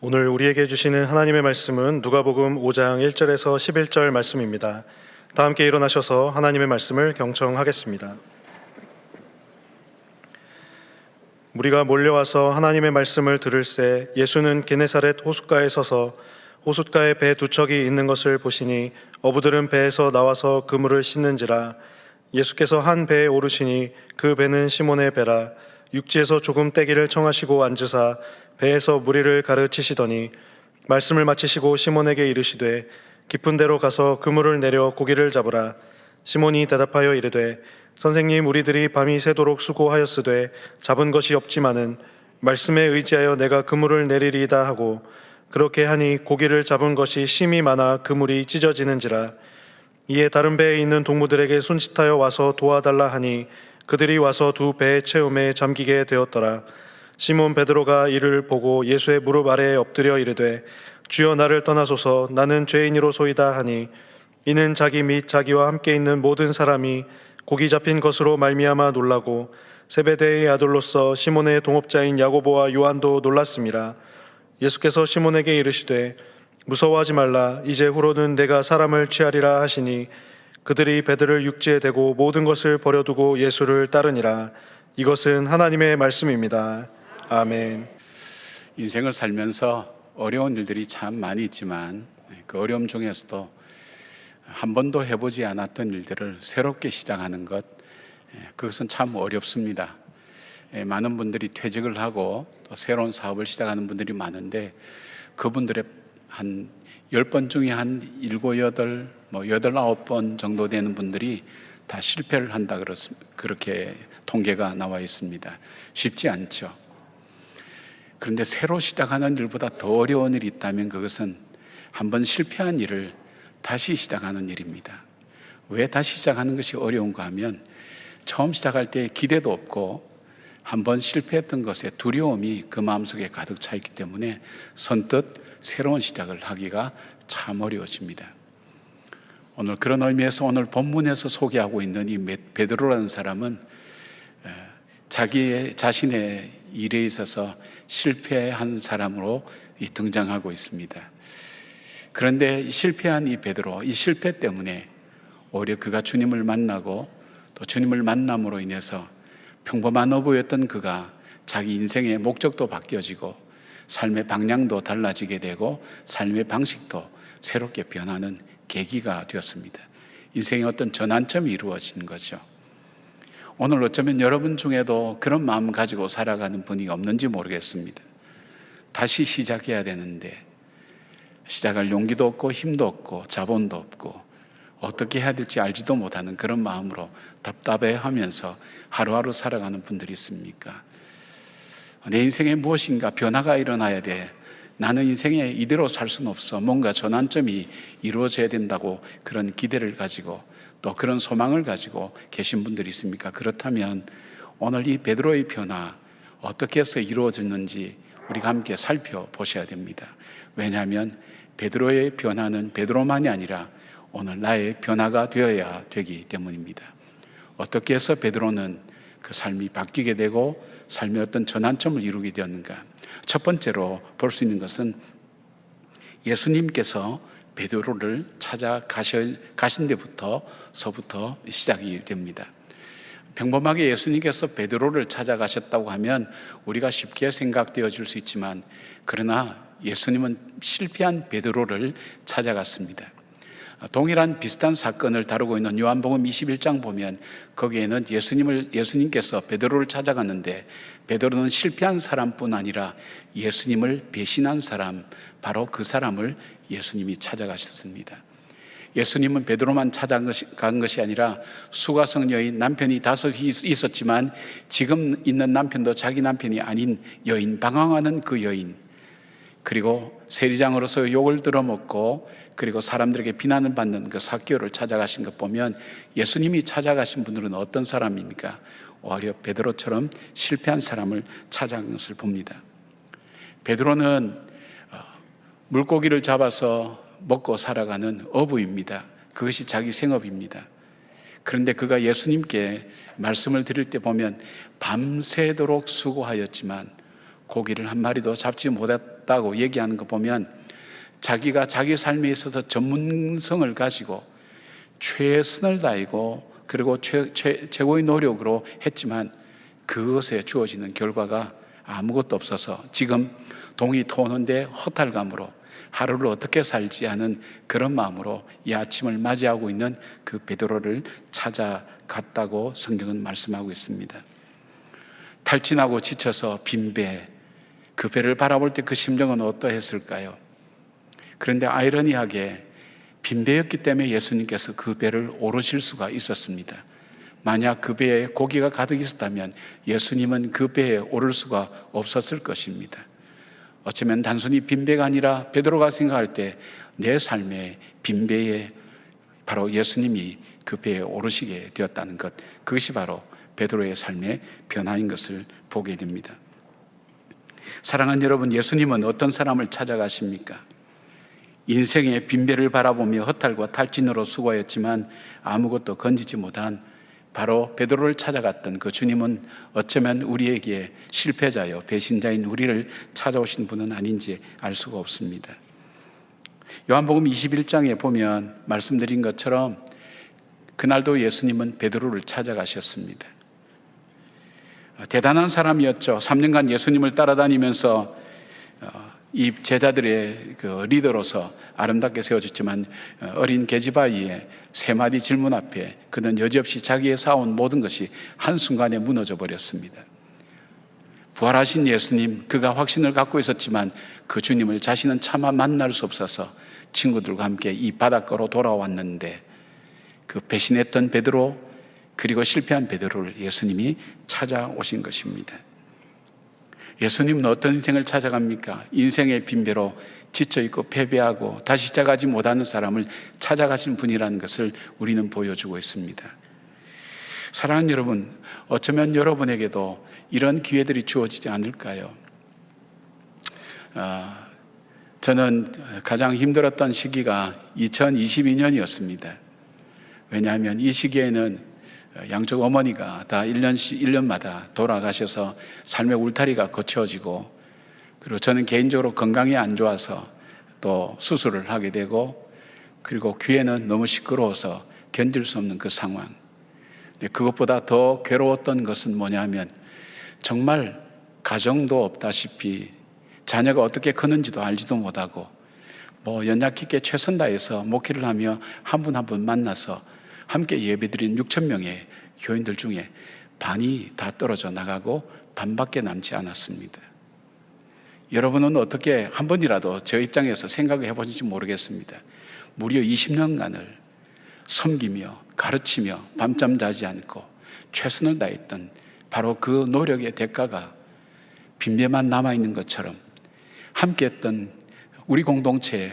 오늘 우리에게 주시는 하나님의 말씀은 누가복음 5장 1절에서 11절 말씀입니다. 다 함께 일어나셔서 하나님의 말씀을 경청하겠습니다. 무리가 몰려와서 하나님의 말씀을 들을새 예수는 게네사렛 호숫가에 서서 호숫가에 배 두 척이 있는 것을 보시니 어부들은 배에서 나와서 그물을 씻는지라. 예수께서 한 배에 오르시니 그 배는 시몬의 배라. 육지에서 조금 떼기를 청하시고 앉으사 배에서 무리를 가르치시더니 말씀을 마치시고 시몬에게 이르시되 깊은 데로 가서 그물을 내려 고기를 잡으라. 시몬이 대답하여 이르되 선생님, 우리들이 밤이 새도록 수고하였으되 잡은 것이 없지만은 말씀에 의지하여 내가 그물을 내리리이다 하고 그렇게 하니 고기를 잡은 것이 심이 많아 그물이 찢어지는지라. 이에 다른 배에 있는 동무들에게 손짓하여 와서 도와달라 하니 그들이 와서 두 배의 채움에 잠기게 되었더라. 시몬 베드로가 이를 보고 예수의 무릎 아래에 엎드려 이르되 주여, 나를 떠나소서, 나는 죄인이로소이다 하니 이는 자기 및 자기와 함께 있는 모든 사람이 고기 잡힌 것으로 말미암아 놀라고 세베대의 아들로서 시몬의 동업자인 야고보와 요한도 놀랐음이라. 예수께서 시몬에게 이르시되 무서워하지 말라. 이제 후로는 내가 사람을 취하리라 하시니 그들이 배들을 육지에 대고 모든 것을 버려두고 예수를 따르니라. 이것은 하나님의 말씀입니다. 아멘. 인생을 살면서 어려운 일들이 참 많이 있지만 그 어려움 중에서도 한 번도 해보지 않았던 일들을 새롭게 시작하는 것, 그것은 참 어렵습니다. 많은 분들이 퇴직을 하고 또 새로운 사업을 시작하는 분들이 많은데 그분들의 한 10번 중에 한 7, 8, 9번 정도 되는 분들이 다 실패를 한다 그렇게 통계가 나와 있습니다. 쉽지 않죠. 그런데 새로 시작하는 일보다 더 어려운 일이 있다면 그것은 한번 실패한 일을 다시 시작하는 일입니다. 왜 다시 시작하는 것이 어려운가 하면 처음 시작할 때 기대도 없고 한번 실패했던 것에 두려움이 그 마음속에 가득 차 있기 때문에 선뜻 새로운 시작을 하기가 참 어려워집니다. 오늘 그런 의미에서 오늘 본문에서 소개하고 있는 이 베드로라는 사람은 자신의 일에 있어서 실패한 사람으로 등장하고 있습니다. 그런데 실패한 이 베드로, 이 실패 때문에 오히려 그가 주님을 만나고 또 주님을 만남으로 인해서 평범한 어부였던 그가 자기 인생의 목적도 바뀌어지고 삶의 방향도 달라지게 되고 삶의 방식도 새롭게 변하는 계기가 되었습니다. 인생의 어떤 전환점이 이루어진 거죠. 오늘 어쩌면 여러분 중에도 그런 마음 가지고 살아가는 분이 없는지 모르겠습니다. 다시 시작해야 되는데 시작할 용기도 없고 힘도 없고 자본도 없고 어떻게 해야 될지 알지도 못하는 그런 마음으로 답답해하면서 하루하루 살아가는 분들이 있습니까? 내 인생에 무엇인가 변화가 일어나야 돼. 나는 인생에 이대로 살 수는 없어. 뭔가 전환점이 이루어져야 된다고 그런 기대를 가지고 또 그런 소망을 가지고 계신 분들이 있습니까? 그렇다면 오늘 이 베드로의 변화 어떻게 해서 이루어졌는지 우리가 함께 살펴보셔야 됩니다. 왜냐하면 베드로의 변화는 베드로만이 아니라 오늘 나의 변화가 되어야 되기 때문입니다. 어떻게 해서 베드로는 그 삶이 바뀌게 되고 삶의 어떤 전환점을 이루게 되었는가? 첫 번째로 볼 수 있는 것은 예수님께서 베드로를 찾아가신 데부터 시작이 됩니다. 평범하게 예수님께서 베드로를 찾아가셨다고 하면 우리가 쉽게 생각되어질 수 있지만 그러나 예수님은 실패한 베드로를 찾아갔습니다. 동일한 비슷한 사건을 다루고 있는 요한복음 21장 보면 거기에는 예수님께서 베드로를 찾아갔는데 베드로는 실패한 사람뿐 아니라 예수님을 배신한 사람, 바로 그 사람을 예수님이 찾아가셨습니다. 예수님은 베드로만 찾아간 것이 아니라 수가성 여인, 남편이 5이 있었지만 지금 있는 남편도 자기 남편이 아닌 여인, 방황하는 그 여인, 그리고 세리장으로서 욕을 들어먹고 그리고 사람들에게 비난을 받는 그 삭개오를 찾아가신 것 보면 예수님이 찾아가신 분들은 어떤 사람입니까? 오히려 베드로처럼 실패한 사람을 찾아간 것을 봅니다. 베드로는 물고기를 잡아서 먹고 살아가는 어부입니다. 그것이 자기 생업입니다. 그런데 그가 예수님께 말씀을 드릴 때 보면 밤새도록 수고하였지만 고기를 한 마리도 잡지 됐다고 얘기하는 거 보면 자기가 자기 삶에 있어서 전문성을 가지고 최선을 다하고 그리고 최고의 노력으로 했지만 그것에 주어지는 결과가 아무것도 없어서 지금 동이 터오는데 허탈감으로 하루를 어떻게 살지 하는 그런 마음으로 이 아침을 맞이하고 있는 그 베드로를 찾아갔다고 성경은 말씀하고 있습니다. 탈진하고 지쳐서 빈 배, 그 배를 바라볼 때 그 심정은 어떠했을까요? 그런데 아이러니하게 빈 배였기 때문에 예수님께서 그 배를 오르실 수가 있었습니다. 만약 그 배에 고기가 가득 있었다면 예수님은 그 배에 오를 수가 없었을 것입니다. 어쩌면 단순히 빈배가 아니라 베드로가 생각할 때 내 삶의 빈배에 바로 예수님이 그 배에 오르시게 되었다는 것, 그것이 바로 베드로의 삶의 변화인 것을 보게 됩니다. 사랑하는 여러분, 예수님은 어떤 사람을 찾아가십니까? 인생의 빈배를 바라보며 허탈과 탈진으로 수고했지만 아무것도 건지지 못한 바로 베드로를 찾아갔던 그 주님은 어쩌면 우리에게 실패자요 배신자인 우리를 찾아오신 분은 아닌지 알 수가 없습니다. 요한복음 21장에 보면 말씀드린 것처럼 그날도 예수님은 베드로를 찾아가셨습니다. 대단한 사람이었죠. 3년간 예수님을 따라다니면서 이 제자들의 그 리더로서 아름답게 세워졌지만 어린 계집아이의 세 마디 질문 앞에 그는 여지없이 자기의 쌓아온 모든 것이 한순간에 무너져 버렸습니다. 부활하신 예수님, 그가 확신을 갖고 있었지만 그 주님을 자신은 차마 만날 수 없어서 친구들과 함께 이 바닷가로 돌아왔는데 그 배신했던 베드로 그리고 실패한 베드로를 예수님이 찾아오신 것입니다. 예수님은 어떤 인생을 찾아갑니까? 인생의 빈배로 지쳐있고 패배하고 다시 시작하지 못하는 사람을 찾아가신 분이라는 것을 우리는 보여주고 있습니다. 사랑하는 여러분, 어쩌면 여러분에게도 이런 기회들이 주어지지 않을까요? 저는 가장 힘들었던 시기가 2022년이었습니다. 왜냐하면 이 시기에는 양쪽 어머니가 다 1년마다 돌아가셔서 삶의 울타리가 거쳐지고, 그리고 저는 개인적으로 건강이 안 좋아서 또 수술을 하게 되고, 그리고 귀에는 너무 시끄러워서 견딜 수 없는 그 상황. 근데 그것보다 더 괴로웠던 것은 뭐냐면 정말 가정도 없다시피 자녀가 어떻게 크는지도 알지도 못하고 연약 있게 최선 다해서 목회를 하며 한 분 한 분 만나서 함께 예배드린 6,000명의 교인들 중에 반이 다 떨어져 나가고 반밖에 남지 않았습니다. 여러분은 어떻게 한 번이라도 저 입장에서 생각을 해보신지 모르겠습니다. 무려 20년간을 섬기며 가르치며 밤잠 자지 않고 최선을 다했던 바로 그 노력의 대가가 빈배만 남아있는 것처럼 함께했던 우리 공동체에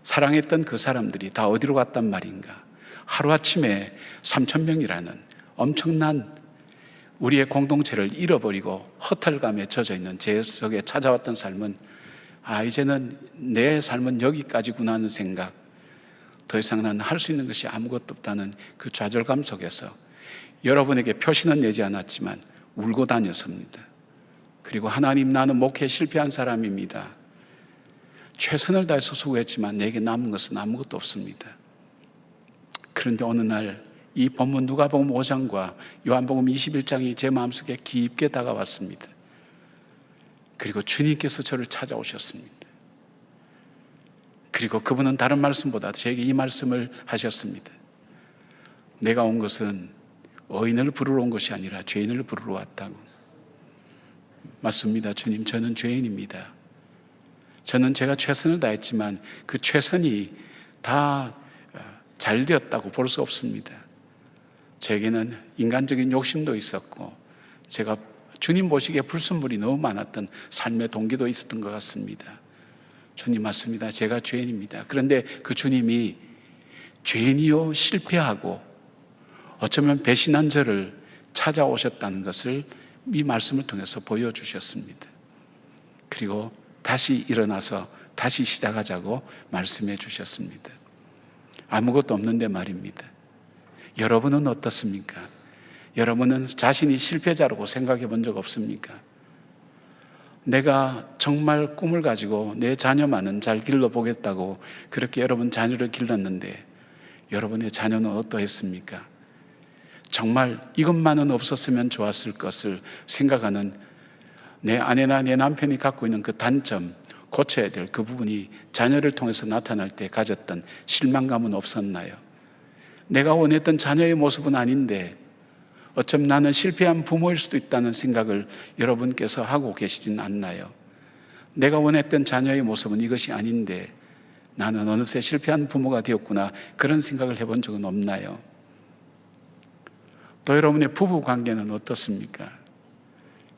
사랑했던 그 사람들이 다 어디로 갔단 말인가. 하루아침에 3,000명이라는 엄청난 우리의 공동체를 잃어버리고 허탈감에 젖어있는 제 속에 찾아왔던 삶은 이제는 내 삶은 여기까지구나 하는 생각, 더 이상 나는 할 수 있는 것이 아무것도 없다는 그 좌절감 속에서 여러분에게 표시는 내지 않았지만 울고 다녔습니다. 그리고 하나님, 나는 목회에 실패한 사람입니다. 최선을 다해서 수고했지만 내게 남은 것은 아무것도 없습니다. 그런데 어느 날 이 본문 누가복음 5장과 요한복음 21장이 제 마음속에 깊게 다가왔습니다. 그리고 주님께서 저를 찾아오셨습니다. 그리고 그분은 다른 말씀보다 저에게 이 말씀을 하셨습니다. 내가 온 것은 의인을 부르러 온 것이 아니라 죄인을 부르러 왔다고. 맞습니다. 주님, 저는 죄인입니다. 저는 제가 최선을 다했지만 그 최선이 다 잘 되었다고 볼 수 없습니다. 제게는 인간적인 욕심도 있었고 제가 주님 보시기에 불순물이 너무 많았던 삶의 동기도 있었던 것 같습니다. 주님, 맞습니다. 제가 죄인입니다. 그런데 그 주님이 죄인이요 실패하고 어쩌면 배신한 저를 찾아오셨다는 것을 이 말씀을 통해서 보여주셨습니다. 그리고 다시 일어나서 다시 시작하자고 말씀해 주셨습니다. 아무것도 없는데 말입니다. 여러분은 어떻습니까? 여러분은 자신이 실패자라고 생각해 본 적 없습니까? 내가 정말 꿈을 가지고 내 자녀만은 잘 길러보겠다고 그렇게 여러분 자녀를 길렀는데 여러분의 자녀는 어떠했습니까? 정말 이것만은 없었으면 좋았을 것을 생각하는 내 아내나 내 남편이 갖고 있는 그 단점, 고쳐야 될 그 부분이 자녀를 통해서 나타날 때 가졌던 실망감은 없었나요? 내가 원했던 자녀의 모습은 아닌데 어쩜 나는 실패한 부모일 수도 있다는 생각을 여러분께서 하고 계시진 않나요? 내가 원했던 자녀의 모습은 이것이 아닌데 나는 어느새 실패한 부모가 되었구나, 그런 생각을 해본 적은 없나요? 또 여러분의 부부 관계는 어떻습니까?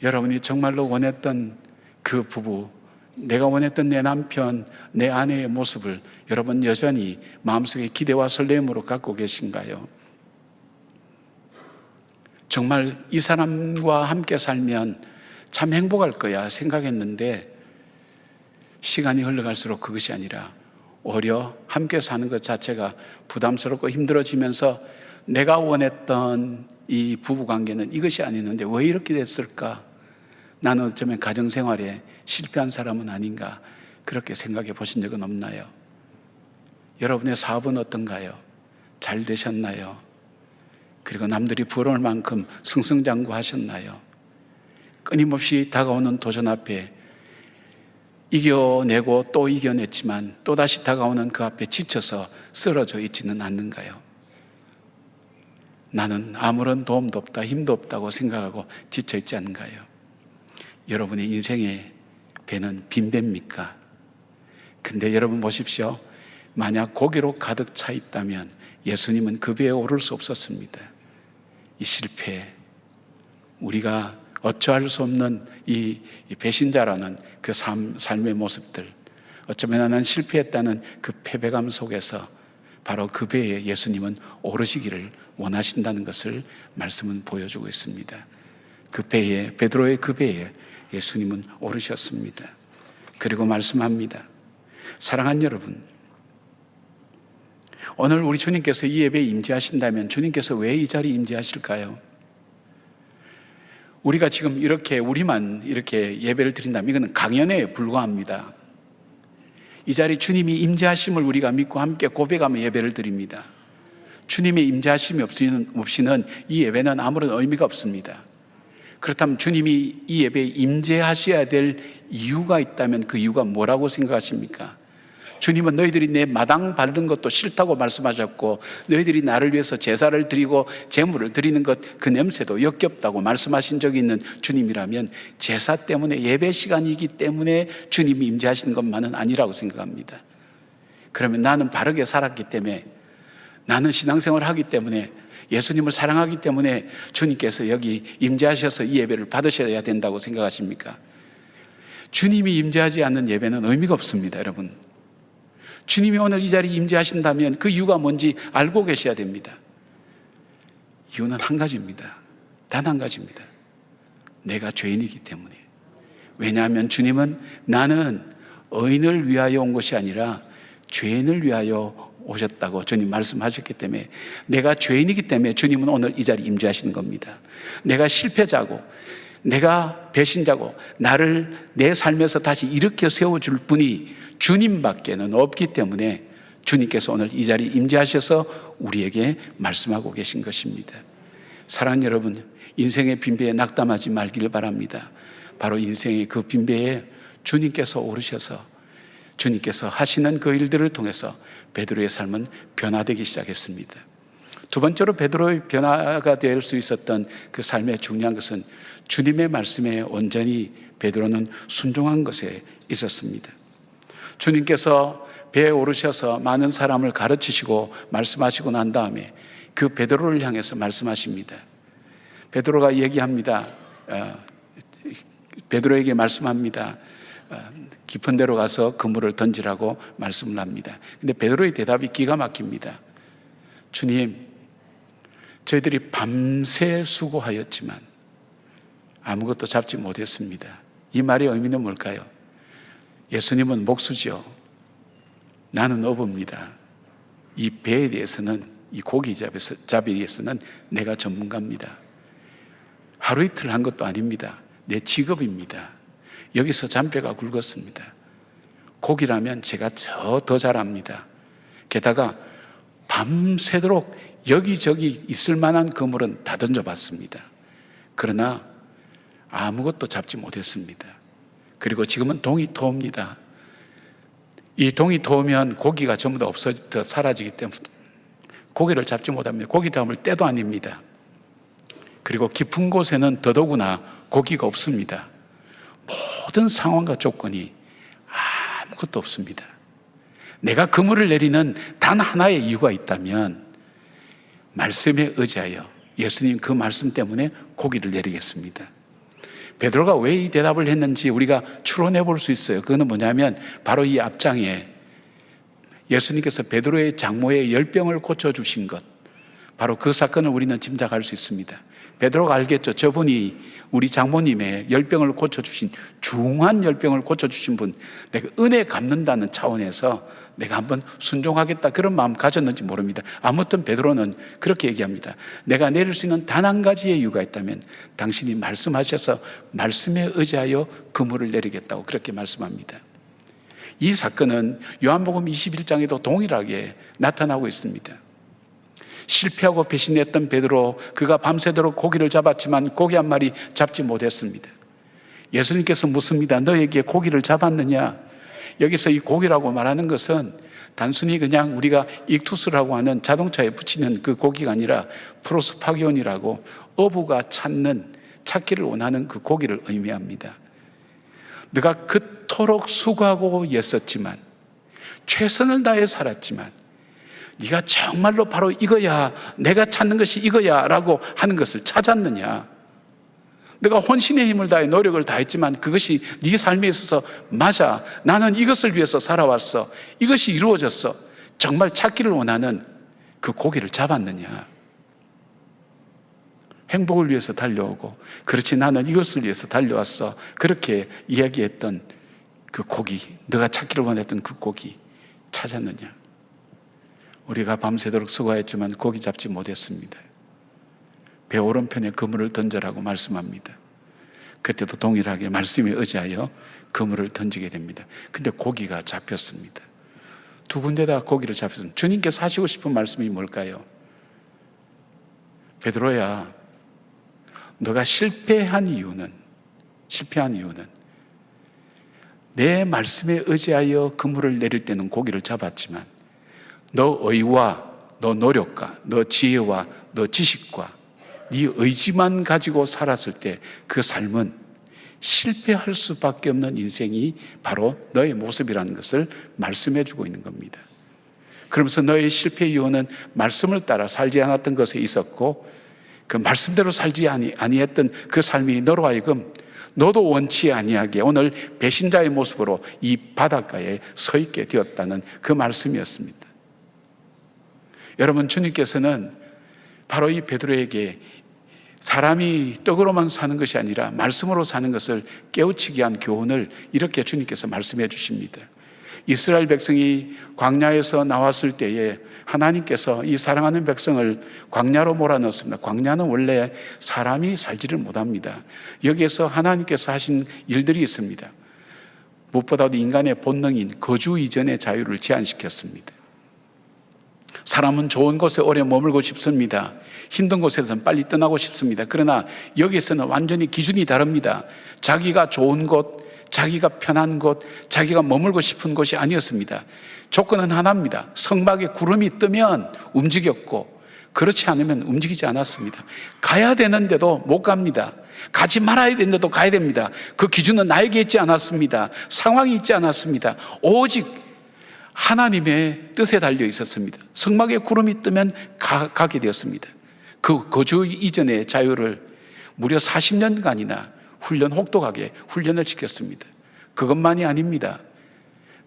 여러분이 정말로 원했던 그 부부, 내가 원했던 내 남편, 내 아내의 모습을 여러분 여전히 마음속에 기대와 설렘으로 갖고 계신가요? 정말 이 사람과 함께 살면 참 행복할 거야 생각했는데 시간이 흘러갈수록 그것이 아니라 오히려 함께 사는 것 자체가 부담스럽고 힘들어지면서 내가 원했던 이 부부관계는 이것이 아니었는데 왜 이렇게 됐을까? 나는 어쩌면 가정생활에 실패한 사람은 아닌가, 그렇게 생각해 보신 적은 없나요? 여러분의 사업은 어떤가요? 잘 되셨나요? 그리고 남들이 부러울 만큼 승승장구하셨나요? 끊임없이 다가오는 도전 앞에 이겨내고 또 이겨냈지만 또다시 다가오는 그 앞에 지쳐서 쓰러져 있지는 않는가요? 나는 아무런 도움도 없다, 힘도 없다고 생각하고 지쳐 있지 않은가요? 여러분의 인생의 배는 빈 배입니까? 근데 여러분 보십시오. 만약 고기로 가득 차 있다면 예수님은 그 배에 오를 수 없었습니다. 이 실패, 우리가 어찌할 수 없는 이 배신자라는 그 삶의 모습들, 어쩌면 나는 실패했다는 그 패배감 속에서 바로 그 배에 예수님은 오르시기를 원하신다는 것을 말씀은 보여주고 있습니다. 그 배에, 베드로의 그 배에 예수님은 오르셨습니다. 그리고 말씀합니다. 사랑하는 여러분, 오늘 우리 주님께서 이 예배에 임재하신다면 주님께서 왜 이 자리에 임재하실까요? 우리가 지금 이렇게 우리만 이렇게 예배를 드린다면 이거는 강연에 불과합니다. 이 자리에 주님이 임재하심을 우리가 믿고 함께 고백하며 예배를 드립니다. 주님의 임재하심이 없이는 이 예배는 아무런 의미가 없습니다. 그렇다면 주님이 이 예배에 임재하셔야 될 이유가 있다면 그 이유가 뭐라고 생각하십니까? 주님은 너희들이 내 마당 밟는 것도 싫다고 말씀하셨고 너희들이 나를 위해서 제사를 드리고 제물을 드리는 것 그 냄새도 역겹다고 말씀하신 적이 있는 주님이라면 제사 때문에 예배 시간이기 때문에 주님이 임재하시는 것만은 아니라고 생각합니다. 그러면 나는 바르게 살았기 때문에, 나는 신앙생활을 하기 때문에, 예수님을 사랑하기 때문에 주님께서 여기 임재하셔서 이 예배를 받으셔야 된다고 생각하십니까? 주님이 임재하지 않는 예배는 의미가 없습니다, 여러분. 주님이 오늘 이 자리에 임재하신다면 그 이유가 뭔지 알고 계셔야 됩니다. 이유는 한 가지입니다. 단 한 가지입니다. 내가 죄인이기 때문에. 왜냐하면 주님은 나는 의인을 위하여 온 것이 아니라 죄인을 위하여 오셨다고 주님 말씀하셨기 때문에, 내가 죄인이기 때문에 주님은 오늘 이 자리에 임재하시는 겁니다. 내가 실패자고 내가 배신자고 나를 내 삶에서 다시 일으켜 세워줄 분이 주님밖에는 없기 때문에 주님께서 오늘 이 자리에 임재하셔서 우리에게 말씀하고 계신 것입니다. 사랑하는 여러분, 인생의 빈배에 낙담하지 말기를 바랍니다. 바로 인생의 그 빈배에 주님께서 오르셔서 주님께서 하시는 그 일들을 통해서 베드로의 삶은 변화되기 시작했습니다. 두 번째로 베드로의 변화가 될 수 있었던 그 삶의 중요한 것은 주님의 말씀에 온전히 베드로는 순종한 것에 있었습니다. 주님께서 배에 오르셔서 많은 사람을 가르치시고 말씀하시고 난 다음에 그 베드로를 향해서 말씀하십니다. 베드로가 얘기합니다. 베드로에게 말씀합니다. 깊은 데로 가서 그물을 던지라고 말씀을 합니다. 근데 베드로의 대답이 기가 막힙니다. 주님, 저희들이 밤새 수고하였지만 아무것도 잡지 못했습니다. 이 말의 의미는 뭘까요? 예수님은 목수죠. 나는 어부입니다. 이 배에 대해서는, 이 고기 잡이에 대해서는 내가 전문가입니다. 하루 이틀 한 것도 아닙니다. 내 직업입니다. 여기서 잔뼈가 굵었습니다. 고기라면 제가 더 잘합니다. 게다가 밤새도록 여기저기 있을 만한 그물은 다 던져봤습니다. 그러나 아무것도 잡지 못했습니다. 그리고 지금은 동이 터옵니다. 이 동이 터오면 고기가 전부 다 사라지기 때문에 고기를 잡지 못합니다. 고기 잡을 때도 아닙니다. 그리고 깊은 곳에는 더더구나 고기가 없습니다. 모든 상황과 조건이 아무것도 없습니다. 내가 그물을 내리는 단 하나의 이유가 있다면 말씀에 의지하여 예수님 그 말씀 때문에 고기를 내리겠습니다. 베드로가 왜 이 대답을 했는지 우리가 추론해 볼 수 있어요. 그거는 뭐냐면 바로 이 앞장에 예수님께서 베드로의 장모의 열병을 고쳐주신 것, 바로 그 사건을 우리는 짐작할 수 있습니다. 베드로가 알겠죠. 저분이 우리 장모님의 열병을 고쳐주신, 중한 열병을 고쳐주신 분, 내가 은혜 갚는다는 차원에서 내가 한번 순종하겠다, 그런 마음 가졌는지 모릅니다. 아무튼 베드로는 그렇게 얘기합니다. 내가 내릴 수 있는 단 한 가지의 이유가 있다면 당신이 말씀하셔서 말씀에 의지하여 그물을 내리겠다고 그렇게 말씀합니다. 이 사건은 요한복음 21장에도 동일하게 나타나고 있습니다. 실패하고 배신했던 베드로, 그가 밤새도록 고기를 잡았지만 고기 한 마리 잡지 못했습니다. 예수님께서 묻습니다. 너에게 고기를 잡았느냐? 여기서 이 고기라고 말하는 것은 단순히 그냥 우리가 익투스라고 하는 자동차에 붙이는 그 고기가 아니라 프로스파기온이라고 어부가 찾기를 원하는 그 고기를 의미합니다. 네가 그토록 수고하고 애썼지만, 최선을 다해 살았지만, 네가 정말로 바로 이거야, 내가 찾는 것이 이거야 라고 하는 것을 찾았느냐? 내가 혼신의 힘을 다해 노력을 다했지만 그것이 네 삶에 있어서 맞아, 나는 이것을 위해서 살아왔어, 이것이 이루어졌어, 정말 찾기를 원하는 그 고기를 잡았느냐? 행복을 위해서 달려오고, 그렇지 나는 이것을 위해서 달려왔어, 그렇게 이야기했던 그 고기, 네가 찾기를 원했던 그 고기 찾았느냐? 우리가 밤새도록 수고했지만 고기 잡지 못했습니다. 배 오른편에 그물을 던져라고 말씀합니다. 그때도 동일하게 말씀에 의지하여 그물을 던지게 됩니다. 근데 고기가 잡혔습니다. 두 군데다 고기를 잡혔습니다. 주님께서 하시고 싶은 말씀이 뭘까요? 베드로야, 너가 실패한 이유는 내 말씀에 의지하여 그물을 내릴 때는 고기를 잡았지만 너 의와 너 노력과 너 지혜와 너 지식과 네 의지만 가지고 살았을 때 그 삶은 실패할 수밖에 없는 인생이 바로 너의 모습이라는 것을 말씀해 주고 있는 겁니다. 그러면서 너의 실패 이유는 말씀을 따라 살지 않았던 것에 있었고, 그 말씀대로 살지 아니했던 그 삶이 너로 하여금 너도 원치 아니하게 오늘 배신자의 모습으로 이 바닷가에 서 있게 되었다는 그 말씀이었습니다. 여러분, 주님께서는 바로 이 베드로에게 사람이 떡으로만 사는 것이 아니라 말씀으로 사는 것을 깨우치게 한 교훈을 이렇게 주님께서 말씀해 주십니다. 이스라엘 백성이 광야에서 나왔을 때에 하나님께서 이 사랑하는 백성을 광야로 몰아넣었습니다. 광야는 원래 사람이 살지를 못합니다. 여기에서 하나님께서 하신 일들이 있습니다. 무엇보다도 인간의 본능인 거주 이전의 자유를 제한시켰습니다. 사람은 좋은 곳에 오래 머물고 싶습니다. 힘든 곳에서는 빨리 떠나고 싶습니다. 그러나 여기에서는 완전히 기준이 다릅니다. 자기가 좋은 곳, 자기가 편한 곳, 자기가 머물고 싶은 곳이 아니었습니다. 조건은 하나입니다. 성막에 구름이 뜨면 움직였고, 그렇지 않으면 움직이지 않았습니다. 가야 되는데도 못 갑니다. 가지 말아야 되는데도 가야 됩니다. 그 기준은 나에게 있지 않았습니다. 상황이 있지 않았습니다. 오직 하나님의 뜻에 달려 있었습니다. 성막에 구름이 뜨면 가게 되었습니다. 그 거주 이전의 자유를 무려 40년간이나 혹독하게 훈련을 시켰습니다. 그것만이 아닙니다.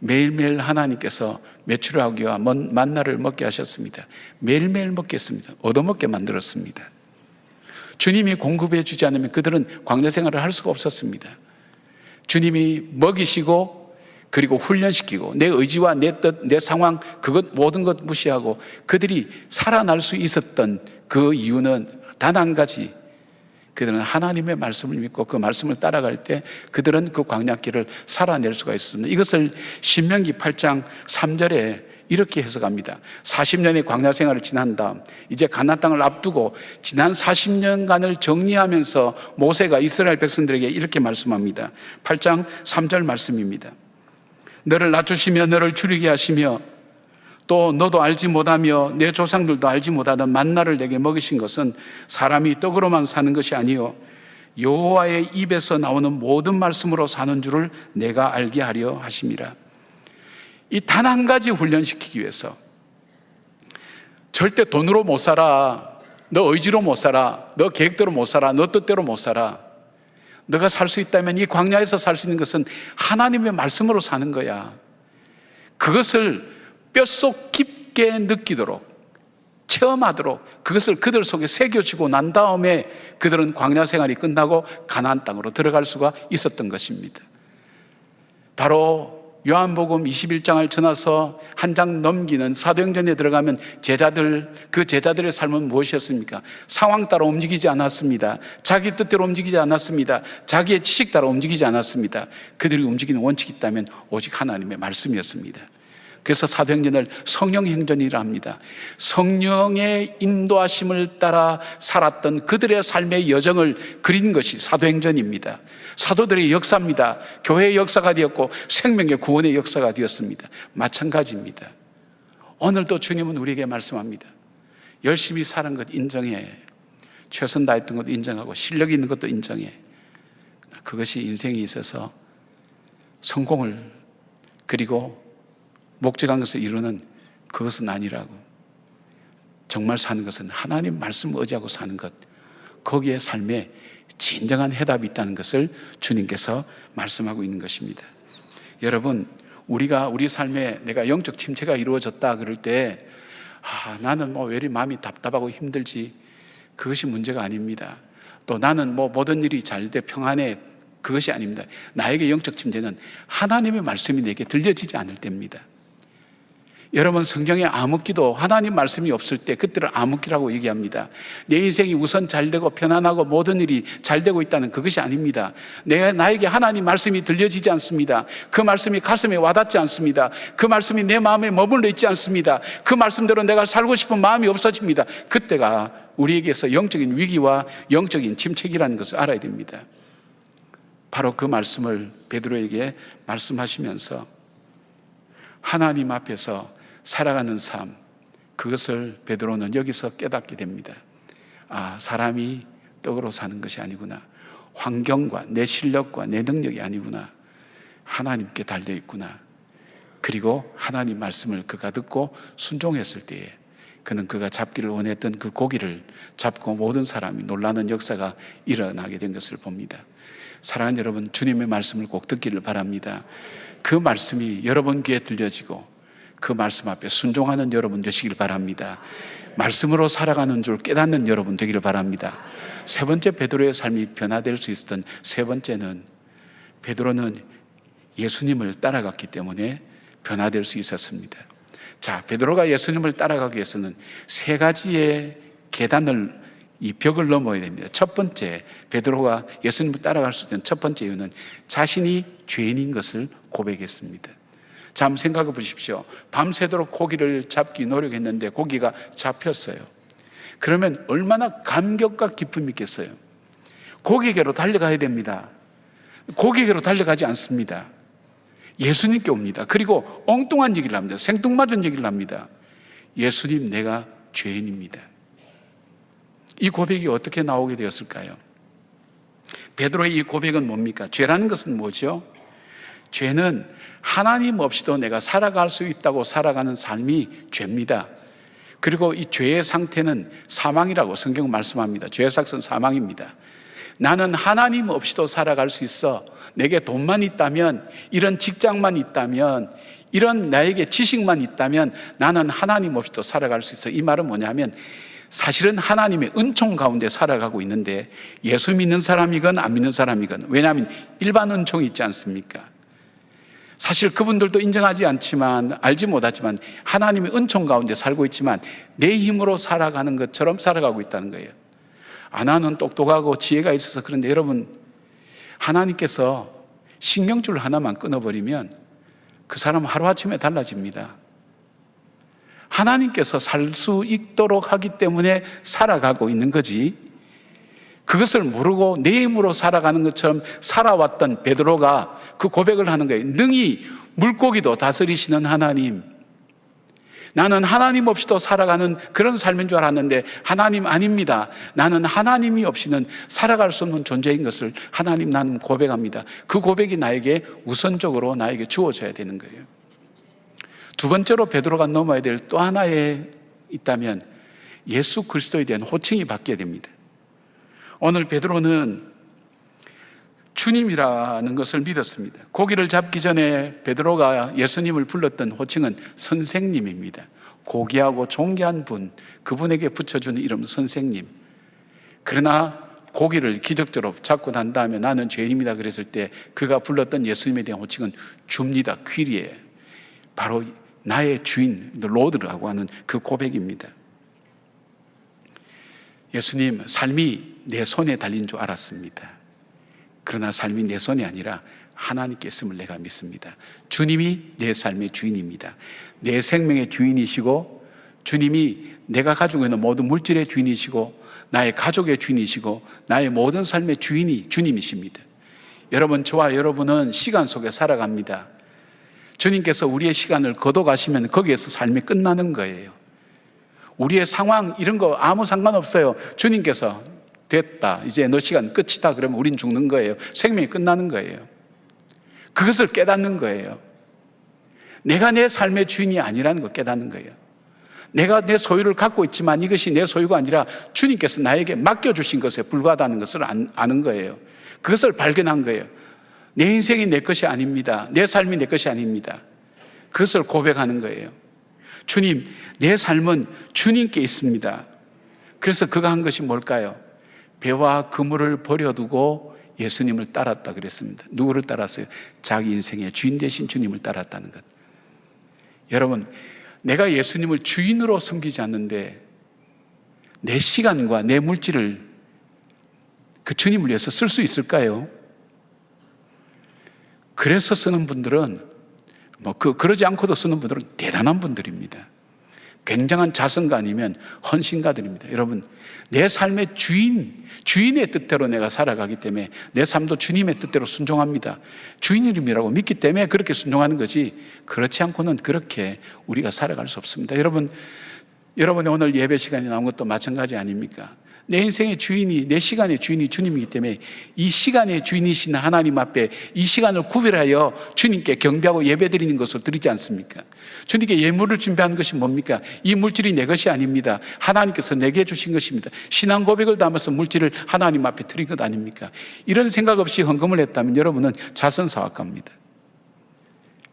매일매일 하나님께서 메추라기와 만나를 먹게 하셨습니다. 매일매일 먹게 했습니다. 얻어먹게 만들었습니다. 주님이 공급해 주지 않으면 그들은 광야 생활을 할 수가 없었습니다. 주님이 먹이시고 그리고 훈련시키고 내 의지와 내 뜻, 내 상황, 그것 모든 것 무시하고 그들이 살아날 수 있었던 그 이유는 단 한 가지, 그들은 하나님의 말씀을 믿고 그 말씀을 따라갈 때 그들은 그 광야길을 살아낼 수가 있습니다. 이것을 신명기 8장 3절에 이렇게 해석합니다. 40년의 광야 생활을 지난 다음 이제 가나안 땅을 앞두고 지난 40년간을 정리하면서 모세가 이스라엘 백성들에게 이렇게 말씀합니다. 8장 3절 말씀입니다. 너를 낮추시며 너를 줄이게 하시며 또 너도 알지 못하며 내 조상들도 알지 못하던 만나를 내게 먹이신 것은 사람이 떡으로만 사는 것이 아니요 여호와의 입에서 나오는 모든 말씀으로 사는 줄을 내가 알게 하려 하심이라. 이 단 한 가지 훈련시키기 위해서 절대 돈으로 못 살아, 너 의지로 못 살아, 너 계획대로 못 살아, 너 뜻대로 못 살아. 너가 살 수 있다면 이 광야에서 살 수 있는 것은 하나님의 말씀으로 사는 거야. 그것을 뼛속 깊게 느끼도록, 체험하도록 그것을 그들 속에 새겨주고 난 다음에 그들은 광야 생활이 끝나고 가나안 땅으로 들어갈 수가 있었던 것입니다. 바로 요한복음 21장을 지나서 한 장 넘기는 사도행전에 들어가면 그 제자들의 삶은 무엇이었습니까? 상황 따라 움직이지 않았습니다. 자기 뜻대로 움직이지 않았습니다. 자기의 지식 따라 움직이지 않았습니다. 그들이 움직이는 원칙이 있다면 오직 하나님의 말씀이었습니다. 그래서 사도행전을 성령행전이라 합니다. 성령의 인도하심을 따라 살았던 그들의 삶의 여정을 그린 것이 사도행전입니다. 사도들의 역사입니다. 교회의 역사가 되었고 생명의 구원의 역사가 되었습니다. 마찬가지입니다. 오늘도 주님은 우리에게 말씀합니다. 열심히 사는 것 인정해. 최선 다했던 것도 인정하고 실력이 있는 것도 인정해. 그것이 인생에 있어서 성공을 그리고 목적한 것을 이루는 그것은 아니라고. 정말 사는 것은 하나님 말씀을 의지하고 사는 것, 거기에 삶에 진정한 해답이 있다는 것을 주님께서 말씀하고 있는 것입니다. 여러분, 우리가 우리 삶에 내가 영적 침체가 이루어졌다 그럴 때 나는 왜 이리 마음이 답답하고 힘들지, 그것이 문제가 아닙니다. 또 나는 모든 일이 잘 돼 평안해, 그것이 아닙니다. 나에게 영적 침체는 하나님의 말씀이 내게 들려지지 않을 때입니다. 여러분, 성경에 암흑기도 하나님 말씀이 없을 때 그때를 암흑기라고 얘기합니다. 내 인생이 우선 잘되고 편안하고 모든 일이 잘되고 있다는 그것이 아닙니다. 나에게 하나님 말씀이 들려지지 않습니다. 그 말씀이 가슴에 와닿지 않습니다. 그 말씀이 내 마음에 머물러 있지 않습니다. 그 말씀대로 내가 살고 싶은 마음이 없어집니다. 그때가 우리에게서 영적인 위기와 영적인 침체기라는 것을 알아야 됩니다. 바로 그 말씀을 베드로에게 말씀하시면서 하나님 앞에서 살아가는 삶, 그것을 베드로는 여기서 깨닫게 됩니다. 사람이 떡으로 사는 것이 아니구나. 환경과 내 실력과 내 능력이 아니구나. 하나님께 달려있구나. 그리고 하나님 말씀을 그가 듣고 순종했을 때에 그는 그가 잡기를 원했던 그 고기를 잡고 모든 사람이 놀라는 역사가 일어나게 된 것을 봅니다. 사랑하는 여러분, 주님의 말씀을 꼭 듣기를 바랍니다. 그 말씀이 여러분 귀에 들려지고 그 말씀 앞에 순종하는 여러분 되시길 바랍니다. 말씀으로 살아가는 줄 깨닫는 여러분 되기를 바랍니다. 세 번째, 베드로의 삶이 변화될 수 있었던 세 번째는, 베드로는 예수님을 따라갔기 때문에 변화될 수 있었습니다. 자, 베드로가 예수님을 따라가기 위해서는 세 가지의 계단을, 이 벽을 넘어야 됩니다. 첫 번째, 베드로가 예수님을 따라갈 수 있는 첫 번째 이유는 자신이 죄인인 것을 고백했습니다. 자, 한번 생각해 보십시오. 밤새도록 고기를 잡기 노력했는데 고기가 잡혔어요. 그러면 얼마나 감격과 기쁨이 있겠어요. 고기에게로 달려가야 됩니다. 고기에게로 달려가지 않습니다. 예수님께 옵니다. 그리고 엉뚱한 얘기를 합니다. 생뚱맞은 얘기를 합니다. 예수님, 내가 죄인입니다. 이 고백이 어떻게 나오게 되었을까요? 베드로의 이 고백은 뭡니까? 죄라는 것은 뭐죠? 죄는 하나님 없이도 내가 살아갈 수 있다고 살아가는 삶이 죄입니다. 그리고 이 죄의 상태는 사망이라고 성경은 말씀합니다. 죄의 삭은 사망입니다. 나는 하나님 없이도 살아갈 수 있어. 내게 돈만 있다면, 이런 직장만 있다면, 이런 나에게 지식만 있다면 나는 하나님 없이도 살아갈 수 있어. 이 말은 뭐냐면 사실은 하나님의 은총 가운데 살아가고 있는데, 예수 믿는 사람이건 안 믿는 사람이건, 왜냐하면 일반 은총이 있지 않습니까? 사실 그분들도 인정하지 않지만, 알지 못하지만 하나님의 은총 가운데 살고 있지만 내 힘으로 살아가는 것처럼 살아가고 있다는 거예요. 아나는 똑똑하고 지혜가 있어서 그런데 여러분, 하나님께서 신경줄 하나만 끊어버리면 그 사람은 하루아침에 달라집니다. 하나님께서 살 수 있도록 하기 때문에 살아가고 있는 거지, 그것을 모르고 내 힘으로 살아가는 것처럼 살아왔던 베드로가 그 고백을 하는 거예요. 능히 물고기도 다스리시는 하나님, 나는 하나님 없이도 살아가는 그런 삶인 줄 알았는데 하나님 아닙니다. 나는 하나님이 없이는 살아갈 수 없는 존재인 것을 하나님, 나는 고백합니다. 그 고백이 나에게 우선적으로 나에게 주어져야 되는 거예요. 두 번째로 베드로가 넘어야 될 또 하나에 있다면 예수 그리스도에 대한 호칭이 바뀌어야 됩니다. 오늘 베드로는 주님이라는 것을 믿었습니다. 고기를 잡기 전에 베드로가 예수님을 불렀던 호칭은 선생님입니다. 고귀하고 존귀한 분, 그분에게 붙여주는 이름 선생님. 그러나 고기를 기적적으로 잡고 난 다음에 나는 죄인입니다 그랬을 때 그가 불렀던 예수님에 대한 호칭은 주입니다. 퀴리에, 바로 나의 주인, 로드라고 하는 그 고백입니다. 예수님, 삶이 내 손에 달린 줄 알았습니다. 그러나 삶이 내 손이 아니라 하나님께 있음을 내가 믿습니다. 주님이 내 삶의 주인입니다. 내 생명의 주인이시고, 주님이 내가 가지고 있는 모든 물질의 주인이시고, 나의 가족의 주인이시고, 나의 모든 삶의 주인이 주님이십니다. 여러분, 저와 여러분은 시간 속에 살아갑니다. 주님께서 우리의 시간을 거둬가시면 거기에서 삶이 끝나는 거예요. 우리의 상황 이런 거 아무 상관없어요. 주님께서 됐다, 이제 너 시간 끝이다 그러면 우린 죽는 거예요. 생명이 끝나는 거예요. 그것을 깨닫는 거예요. 내가 내 삶의 주인이 아니라는 걸 깨닫는 거예요. 내가 내 소유를 갖고 있지만 이것이 내 소유가 아니라 주님께서 나에게 맡겨주신 것에 불과하다는 것을 아는 거예요. 그것을 발견한 거예요. 내 인생이 내 것이 아닙니다. 내 삶이 내 것이 아닙니다. 그것을 고백하는 거예요. 주님, 내 삶은 주님께 있습니다. 그래서 그가 한 것이 뭘까요? 배와 그물을 버려두고 예수님을 따랐다 그랬습니다. 누구를 따랐어요? 자기 인생의 주인 되신 주님을 따랐다는 것. 여러분, 내가 예수님을 주인으로 섬기지 않는데 내 시간과 내 물질을 그 주님을 위해서 쓸 수 있을까요? 그래서 쓰는 분들은 그러지 않고도 쓰는 분들은 대단한 분들입니다. 굉장한 자선가 아니면 헌신가들입니다. 여러분, 내 삶의 주인의 뜻대로 내가 살아가기 때문에 내 삶도 주님의 뜻대로 순종합니다. 주인 이름이라고 믿기 때문에 그렇게 순종하는 거지, 그렇지 않고는 그렇게 우리가 살아갈 수 없습니다. 여러분의 오늘 예배 시간이 나온 것도 마찬가지 아닙니까? 내 인생의 주인이, 내 시간의 주인이 주님이기 때문에 이 시간의 주인이신 하나님 앞에 이 시간을 구별하여 주님께 경배하고 예배드리는 것을 드리지 않습니까? 주님께 예물을 준비하는 것이 뭡니까? 이 물질이 내 것이 아닙니다. 하나님께서 내게 주신 것입니다. 신앙 고백을 담아서 물질을 하나님 앞에 드린 것 아닙니까? 이런 생각 없이 헌금을 했다면 여러분은 자선사학가입니다.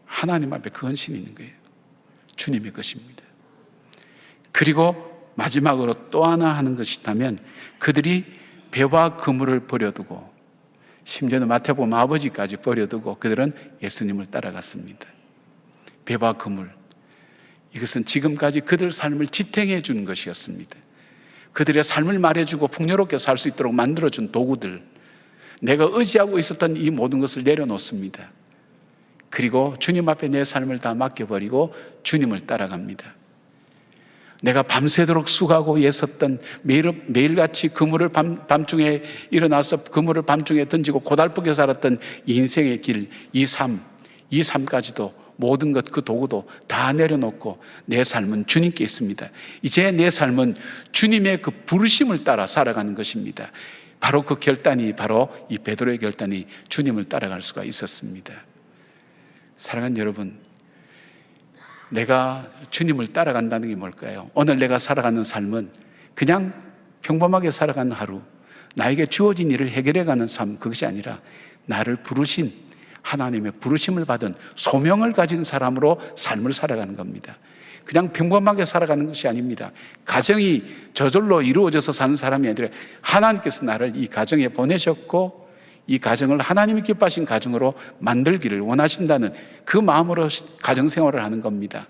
하나님 앞에 그 헌신이 있는 거예요. 주님의 것입니다. 그리고 마지막으로 또 하나 하는 것이 있다면 그들이 배와 그물을 버려두고, 심지어는 마태복음 아버지까지 버려두고 그들은 예수님을 따라갔습니다. 배와 그물, 이것은 지금까지 그들 삶을 지탱해 준 것이었습니다. 그들의 삶을 말해주고 풍요롭게 살 수 있도록 만들어준 도구들, 내가 의지하고 있었던 이 모든 것을 내려놓습니다. 그리고 주님 앞에 내 삶을 다 맡겨버리고 주님을 따라갑니다. 내가 밤새도록 수고하고 애썼던 매일같이 그물을 밤중에 일어나서 그물을 밤중에 던지고 고달프게 살았던 이 인생의 길, 이 삶까지도 모든 것, 그 도구도 다 내려놓고 내 삶은 주님께 있습니다. 이제 내 삶은 주님의 그 부르심을 따라 살아가는 것입니다. 바로 그 결단이, 바로 이 베드로의 결단이 주님을 따라갈 수가 있었습니다. 사랑하는 여러분, 내가 주님을 따라간다는 게 뭘까요? 오늘 내가 살아가는 삶은 그냥 평범하게 살아가는 하루, 나에게 주어진 일을 해결해가는 삶, 그것이 아니라 나를 부르신 하나님의 부르심을 받은 소명을 가진 사람으로 삶을 살아가는 겁니다. 그냥 평범하게 살아가는 것이 아닙니다. 가정이 저절로 이루어져서 사는 사람이 아니라 하나님께서 나를 이 가정에 보내셨고 이 가정을 하나님이 기뻐하신 가정으로 만들기를 원하신다는 그 마음으로 가정생활을 하는 겁니다.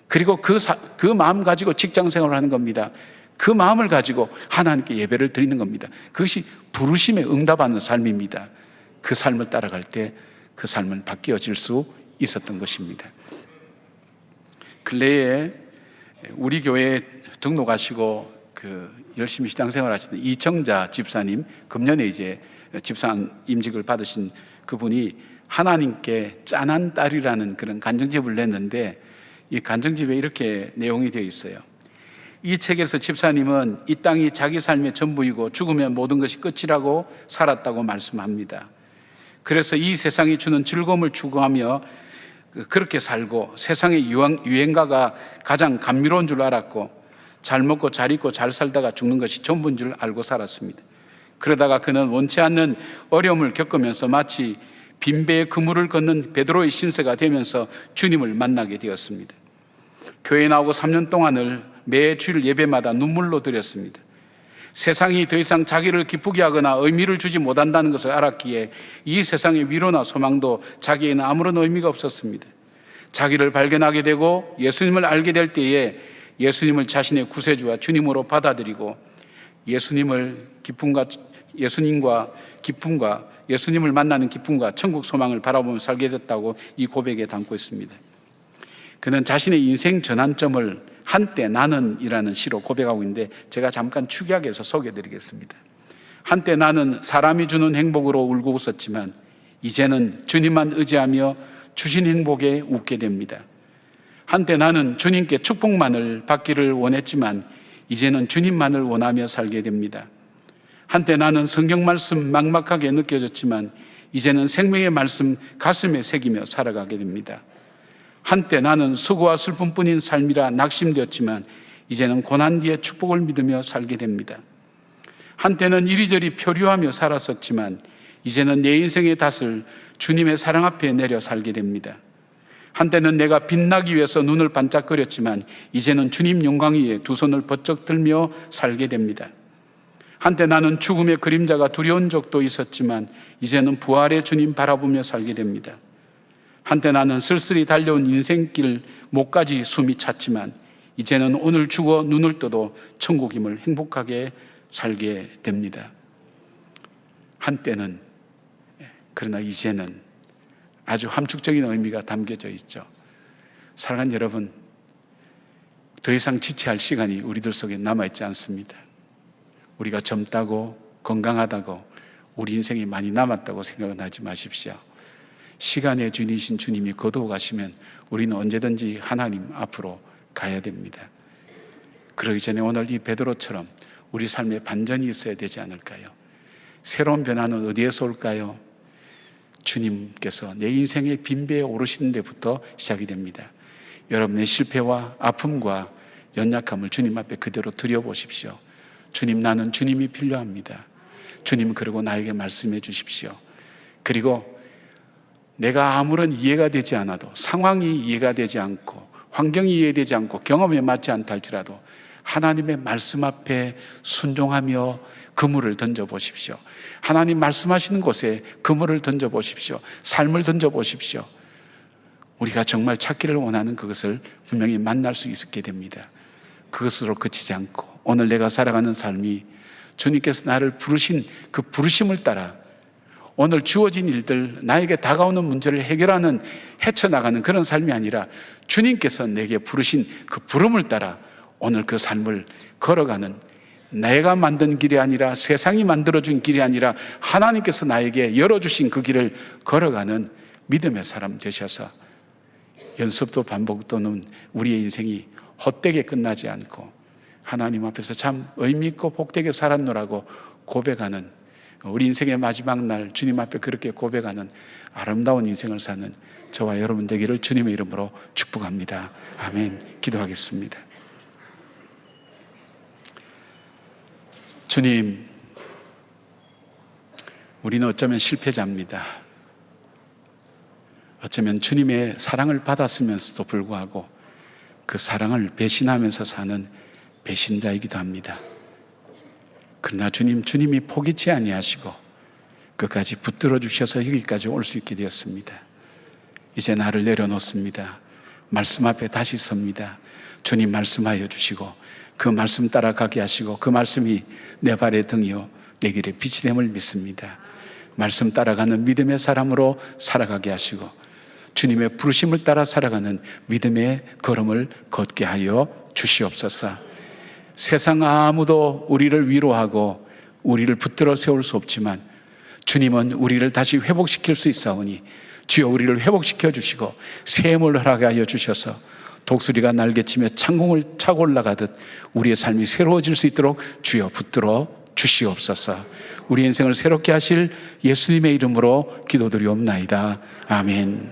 그리고 그 마음 가지고 직장생활을 하는 겁니다. 그 마음을 가지고 하나님께 예배를 드리는 겁니다. 그것이 부르심에 응답하는 삶입니다. 그 삶을 따라갈 때 그 삶은 바뀌어질 수 있었던 것입니다. 근래에 우리 교회에 등록하시고 열심히 신앙생활 하시는 이청자 집사님, 금년에 이제 집사 임직을 받으신 그분이 하나님께 짠한 딸이라는 그런 간증집을 냈는데, 이 간증집에 이렇게 내용이 되어 있어요. 이 책에서 집사님은 이 땅이 자기 삶의 전부이고 죽으면 모든 것이 끝이라고 살았다고 말씀합니다. 그래서 이 세상이 주는 즐거움을 추구하며 그렇게 살고, 세상의 유행가가 가장 감미로운 줄 알았고, 잘 먹고 잘 입고 잘 살다가 죽는 것이 전부인 줄 알고 살았습니다. 그러다가 그는 원치 않는 어려움을 겪으면서 마치 빈배의 그물을 걷는 베드로의 신세가 되면서 주님을 만나게 되었습니다. 교회에 나오고 3년 동안을 매 주일 예배마다 눈물로 드렸습니다. 세상이 더 이상 자기를 기쁘게 하거나 의미를 주지 못한다는 것을 알았기에 이 세상의 위로나 소망도 자기에는 아무런 의미가 없었습니다. 자기를 발견하게 되고 예수님을 알게 될 때에 예수님을 자신의 구세주와 주님으로 받아들이고 예수님과 기쁨과 예수님을 만나는 기쁨과 천국 소망을 바라보며 살게 됐다고 이 고백에 담고 있습니다. 그는 자신의 인생 전환점을 한때 나는 이라는 시로 고백하고 있는데, 제가 잠깐 축약해서 소개해드리겠습니다. 한때 나는 사람이 주는 행복으로 울고 웃었지만 이제는 주님만 의지하며 주신 행복에 웃게 됩니다. 한때 나는 주님께 축복만을 받기를 원했지만 이제는 주님만을 원하며 살게 됩니다. 한때 나는 성경 말씀 막막하게 느껴졌지만 이제는 생명의 말씀 가슴에 새기며 살아가게 됩니다. 한때 나는 수고와 슬픔뿐인 삶이라 낙심되었지만 이제는 고난 뒤에 축복을 믿으며 살게 됩니다. 한때는 이리저리 표류하며 살았었지만 이제는 내 인생의 닷을 주님의 사랑 앞에 내려 살게 됩니다. 한때는 내가 빛나기 위해서 눈을 반짝거렸지만 이제는 주님 영광 위에 두 손을 번쩍 들며 살게 됩니다. 한때 나는 죽음의 그림자가 두려운 적도 있었지만 이제는 부활의 주님 바라보며 살게 됩니다. 한때 나는 쓸쓸히 달려온 인생길 목까지 숨이 찼지만 이제는 오늘 죽어 눈을 떠도 천국임을 행복하게 살게 됩니다. 한때는, 그러나 이제는 아주 함축적인 의미가 담겨져 있죠. 사랑하는 여러분, 더 이상 지체할 시간이 우리들 속에 남아있지 않습니다. 우리가 젊다고 건강하다고 우리 인생이 많이 남았다고 생각은 하지 마십시오. 시간의 주인이신 주님이 거두어 가시면 우리는 언제든지 하나님 앞으로 가야 됩니다. 그러기 전에 오늘 이 베드로처럼 우리 삶에 반전이 있어야 되지 않을까요? 새로운 변화는 어디에서 올까요? 주님께서 내 인생의 빈배에 오르시는 데부터 시작이 됩니다. 여러분의 실패와 아픔과 연약함을 주님 앞에 그대로 드려보십시오. 주님, 나는 주님이 필요합니다. 주님, 그리고 나에게 말씀해 주십시오. 그리고 내가 아무런 이해가 되지 않아도, 상황이 이해가 되지 않고 환경이 이해되지 않고 경험에 맞지 않다 할지라도 하나님의 말씀 앞에 순종하며 그물을 던져보십시오. 하나님 말씀하시는 곳에 그물을 던져보십시오. 삶을 던져보십시오. 우리가 정말 찾기를 원하는 그것을 분명히 만날 수 있게 됩니다. 그것으로 그치지 않고 오늘 내가 살아가는 삶이 주님께서 나를 부르신 그 부르심을 따라 오늘 주어진 일들, 나에게 다가오는 문제를 해결하는, 헤쳐나가는 그런 삶이 아니라 주님께서 내게 부르신 그 부름을 따라 오늘 그 삶을 걸어가는, 내가 만든 길이 아니라, 세상이 만들어준 길이 아니라 하나님께서 나에게 열어주신 그 길을 걸어가는 믿음의 사람 되셔서 연습도 반복도 없는 우리의 인생이 헛되게 끝나지 않고 하나님 앞에서 참 의미있고 복되게 살았노라고 고백하는, 우리 인생의 마지막 날 주님 앞에 그렇게 고백하는 아름다운 인생을 사는 저와 여러분 되기를 주님의 이름으로 축복합니다. 아멘. 기도하겠습니다. 주님, 우리는 어쩌면 실패자입니다. 어쩌면 주님의 사랑을 받았으면서도 불구하고 그 사랑을 배신하면서 사는 배신자이기도 합니다. 그러나 주님이 포기치 아니하시고 끝까지 붙들어 주셔서 여기까지 올 수 있게 되었습니다. 이제 나를 내려놓습니다. 말씀 앞에 다시 섭니다. 주님 말씀하여 주시고 그 말씀 따라가게 하시고 그 말씀이 내 발의 등이요 내 길의 빛이 됨을 믿습니다. 말씀 따라가는 믿음의 사람으로 살아가게 하시고 주님의 부르심을 따라 살아가는 믿음의 걸음을 걷게 하여 주시옵소서. 세상 아무도 우리를 위로하고 우리를 붙들어 세울 수 없지만 주님은 우리를 다시 회복시킬 수 있사오니 주여 우리를 회복시켜 주시고 새 힘을 허락하여 주셔서 독수리가 날개치며 창공을 차고 올라가듯 우리의 삶이 새로워질 수 있도록 주여 붙들어 주시옵소서. 우리 인생을 새롭게 하실 예수님의 이름으로 기도드리옵나이다. 아멘.